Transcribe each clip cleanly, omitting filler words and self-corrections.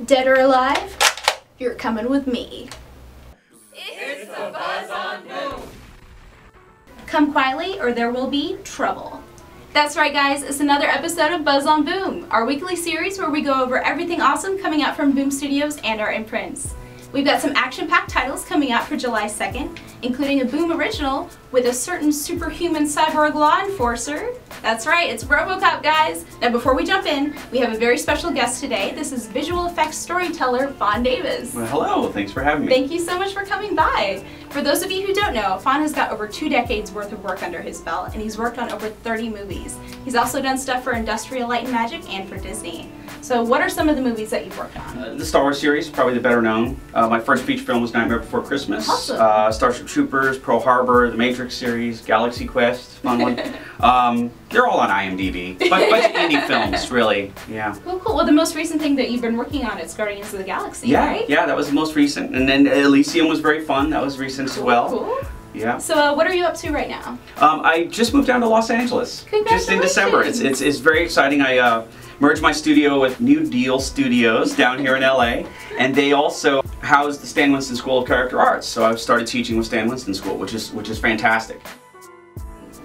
Dead or alive, you're coming with me. It's the Buzz on Boom. Come quietly or there will be trouble. That's right guys, it's another episode of Buzz on Boom, our weekly series where we go over everything awesome coming out from Boom Studios and our imprints. We've got some action-packed titles coming out for July 2nd, including a Boom original with a certain superhuman cyborg law enforcer. That's right, it's RoboCop, guys! Now before we jump in, we have a very special guest today. This is visual effects storyteller Fawn Davis. Well, hello, thanks for having me. Thank you so much for coming by. For those of you who don't know, Fawn has got over 2 decades worth of work under his belt, and he's worked on over 30 movies. He's also done stuff for Industrial Light and Magic and for Disney. So what are some of the movies that you've worked on? The Star Wars series, probably the better known. My first feature film was Nightmare Before Christmas. Awesome. Starship Troopers, Pearl Harbor, the Matrix series, Galaxy Quest, fun one. They're all on IMDb. Bunch of indie films, really. Yeah. Cool, cool. Well, the most recent thing that you've been working on is Guardians of the Galaxy, right? Yeah, that was the most recent. And then Elysium was very fun. That was recent as well. Cool. Yeah. So what are you up to right now? I just moved down to Los Angeles. Just in December. It's very exciting. I merged my studio with New Deal Studios down here in LA, and they also house the Stan Winston School of Character Arts. So I've started teaching with Stan Winston School, which is fantastic.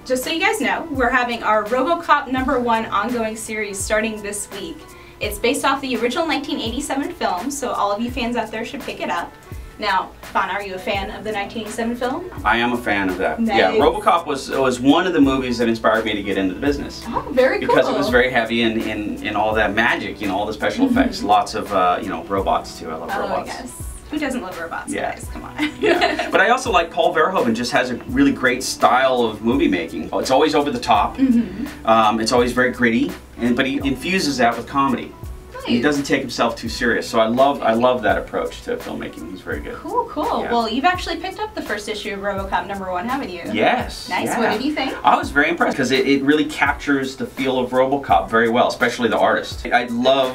Just so you guys know, we're having our RoboCop #1 ongoing series starting this week. It's based off the original 1987 film, so all of you fans out there should pick it up. Now, Fawn, are you a fan of the 1987 film? I am a fan of that. Nice. Yeah, RoboCop was one of the movies that inspired me to get into the business. Oh, very cool. Because it was very heavy in all that magic, all the special effects. Lots of, robots too. I love robots. Yes. Who doesn't love robots, guys? Come on. Yeah. But I also like Paul Verhoeven. Just has a really great style of movie making. It's always over the top. It's always very gritty, but he infuses that with comedy. He doesn't take himself too serious, so I love that approach to filmmaking. He's very good. Cool, cool. Yeah. Well, you've actually picked up the first issue of RoboCop #1, haven't you? Yes. Nice. Yeah. What did you think? I was very impressed because it really captures the feel of RoboCop very well, especially the artist. I love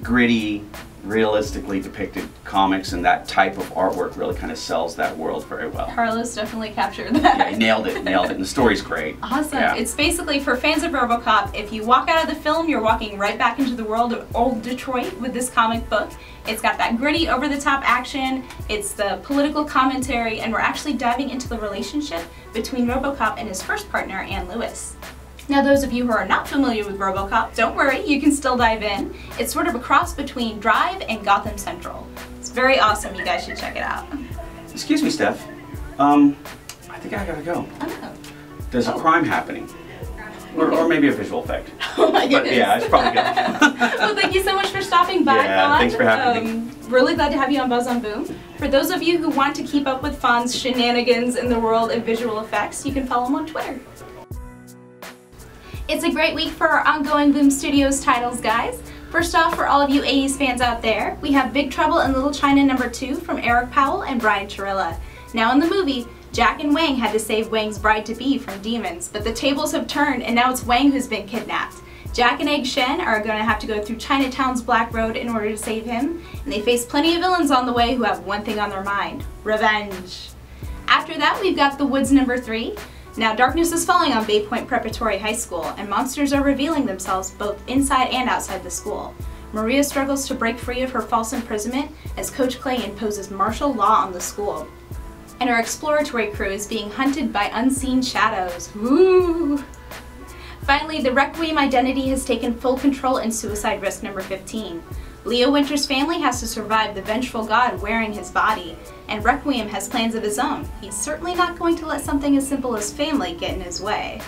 gritty, realistically depicted comics, and that type of artwork really kind of sells that world very well. Carlos definitely captured that. Yeah, he nailed it, and the story's great. Awesome. Yeah. It's basically, for fans of RoboCop, if you walk out of the film, you're walking right back into the world of old Detroit with this comic book. It's got that gritty, over-the-top action, it's the political commentary, and we're actually diving into the relationship between RoboCop and his first partner, Ann Lewis. Now those of you who are not familiar with RoboCop, don't worry, you can still dive in. It's sort of a cross between Drive and Gotham Central. It's very awesome, you guys should check it out. Excuse me, Steph. I think I gotta go. Oh. There's a crime happening. Or maybe a visual effect. Oh my goodness. But yeah, I should probably go. Well, thank you so much for stopping by, Yeah, Fawn. thanks for having me. Really glad to have you on Buzz on Boom. For those of you who want to keep up with Fawn's shenanigans in the world of visual effects, you can follow him on Twitter. It's a great week for our ongoing Boom Studios titles, guys. First off, for all of you 80s fans out there, we have Big Trouble in Little China #2 from Eric Powell and Brian Chirilla. Now in the movie, Jack and Wang had to save Wang's bride-to-be from demons, but the tables have turned and now it's Wang who's been kidnapped. Jack and Egg Shen are going to have to go through Chinatown's Black Road in order to save him, and they face plenty of villains on the way who have one thing on their mind: revenge. After that, we've got The Woods #3. Now, darkness is falling on Bay Point Preparatory High School, and monsters are revealing themselves both inside and outside the school. Maria struggles to break free of her false imprisonment as Coach Clay imposes martial law on the school. And our exploratory crew is being hunted by unseen shadows. Woo! Finally, the Requiem identity has taken full control in Suicide Risk #15. Leo Winter's family has to survive the vengeful god wearing his body, and Requiem has plans of his own. He's certainly not going to let something as simple as family get in his way.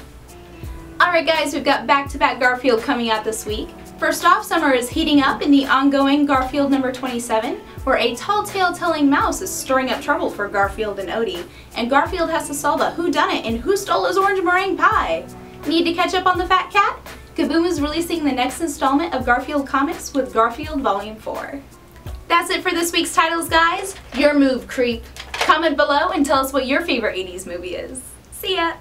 Alright guys, we've got back-to-back Garfield coming out this week. First off, summer is heating up in the ongoing Garfield #27, where a tall tale-telling mouse is stirring up trouble for Garfield and Odie, and Garfield has to solve a whodunit and who stole his orange meringue pie. Need to catch up on the fat cat? Kaboom is releasing the next installment of Garfield Comics with Garfield Volume 4. That's it for this week's titles, guys. Your move, creep. Comment below and tell us what your favorite 80s movie is. See ya!